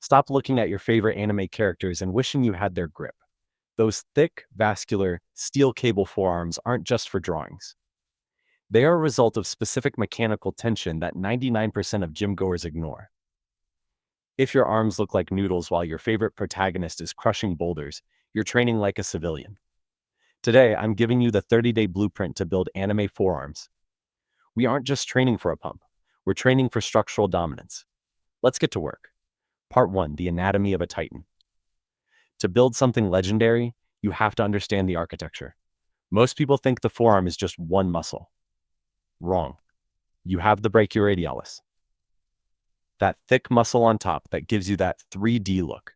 Stop looking at your favorite anime characters and wishing you had their grip. Those thick, vascular, steel cable forearms aren't just for drawings. They are a result of specific mechanical tension that 99% of gym goers ignore. If your arms look like noodles while your favorite protagonist is crushing boulders, you're training like a civilian. Today, I'm giving you the 30-day blueprint to build anime forearms. We aren't just training for a pump. We're training for structural dominance. Let's get to work. Part 1, the anatomy of a titan. To build something legendary, you have to understand the architecture. Most people think the forearm is just one muscle. Wrong. You have the brachioradialis. That thick muscle on top that gives you that 3D look.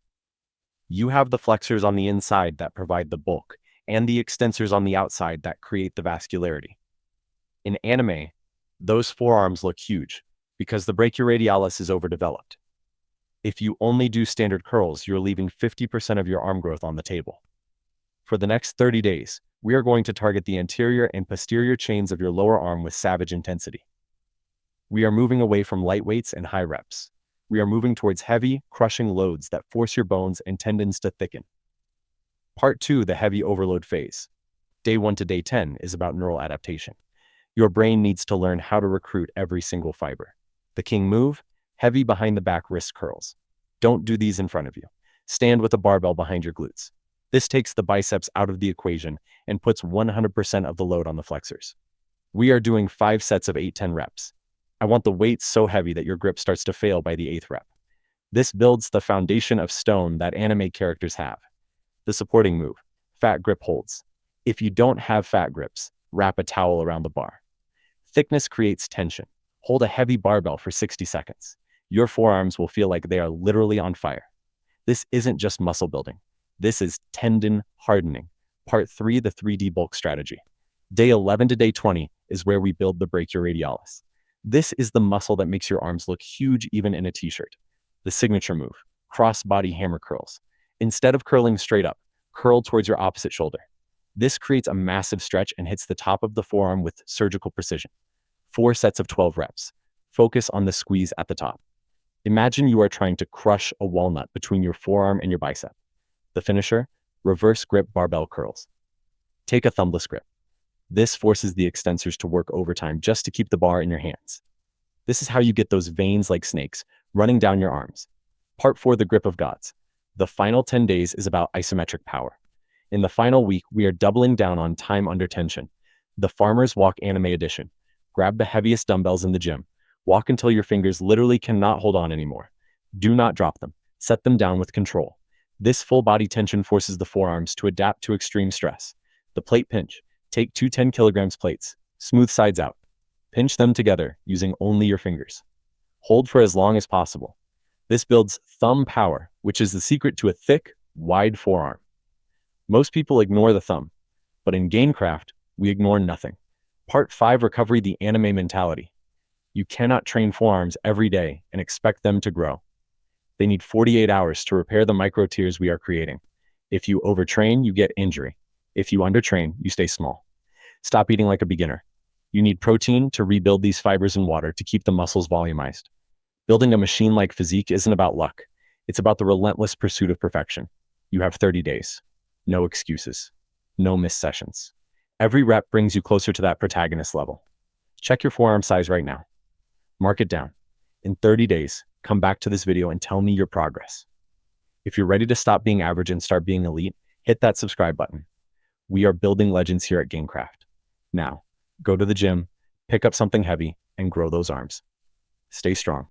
You have the flexors on the inside that provide the bulk, and the extensors on the outside that create the vascularity. In anime, those forearms look huge because the brachioradialis is overdeveloped. If you only do standard curls, you're leaving 50% of your arm growth on the table. For the next 30 days, we are going to target the anterior and posterior chains of your lower arm with savage intensity. We are moving away from light weights and high reps. We are moving towards heavy, crushing loads that force your bones and tendons to thicken. Part 2, the heavy overload phase. Day 1 to day 10 is about neural adaptation. Your brain needs to learn how to recruit every single fiber. The king move, heavy behind the back wrist curls. Don't do these in front of you. Stand with a barbell behind your glutes. This takes the biceps out of the equation and puts 100% of the load on the flexors. We are doing 5 sets of 8-10 reps. I want the weight so heavy that your grip starts to fail by the 8th rep. This builds the foundation of stone that anime characters have. The supporting move, fat grip holds. If you don't have fat grips, wrap a towel around the bar. Thickness creates tension. Hold a heavy barbell for 60 seconds. Your forearms will feel like they are literally on fire. This isn't just muscle building. This is tendon hardening. Part 3, the 3D bulk strategy. Day 11 to day 20 is where we build the brachioradialis. This is the muscle that makes your arms look huge even in a t-shirt. The signature move, cross-body hammer curls. Instead of curling straight up, curl towards your opposite shoulder. This creates a massive stretch and hits the top of the forearm with surgical precision. 4 sets of 12 reps. Focus on the squeeze at the top. Imagine you are trying to crush a walnut between your forearm and your bicep. The finisher, reverse grip barbell curls. Take a thumbless grip. This forces the extensors to work overtime just to keep the bar in your hands. This is how you get those veins like snakes running down your arms. Part 4, the grip of gods. The final 10 days is about isometric power. In the final week, we are doubling down on time under tension. The Farmer's Walk Anime Edition. Grab the heaviest dumbbells in the gym. Walk until your fingers literally cannot hold on anymore. Do not drop them. Set them down with control. This full body tension forces the forearms to adapt to extreme stress. The plate pinch. Take 2 10 kilograms plates. Smooth sides out. Pinch them together using only your fingers. Hold for as long as possible. This builds thumb power, which is the secret to a thick, wide forearm. Most people ignore the thumb, but in GainCraft, we ignore nothing. Part 5, recovery, the anime mentality. You cannot train forearms every day and expect them to grow. They need 48 hours to repair the micro tears we are creating. If you overtrain, you get injury. If you undertrain, you stay small. Stop eating like a beginner. You need protein to rebuild these fibers and water to keep the muscles volumized. Building a machine-like physique isn't about luck. It's about the relentless pursuit of perfection. You have 30 days. No excuses. No missed sessions. Every rep brings you closer to that protagonist level. Check your forearm size right now. Mark it down. In 30 days, come back to this video and tell me your progress. If you're ready to stop being average and start being elite, hit that subscribe button. We are building legends here at GainCraft. Now, go to the gym, pick up something heavy, and grow those arms. Stay strong.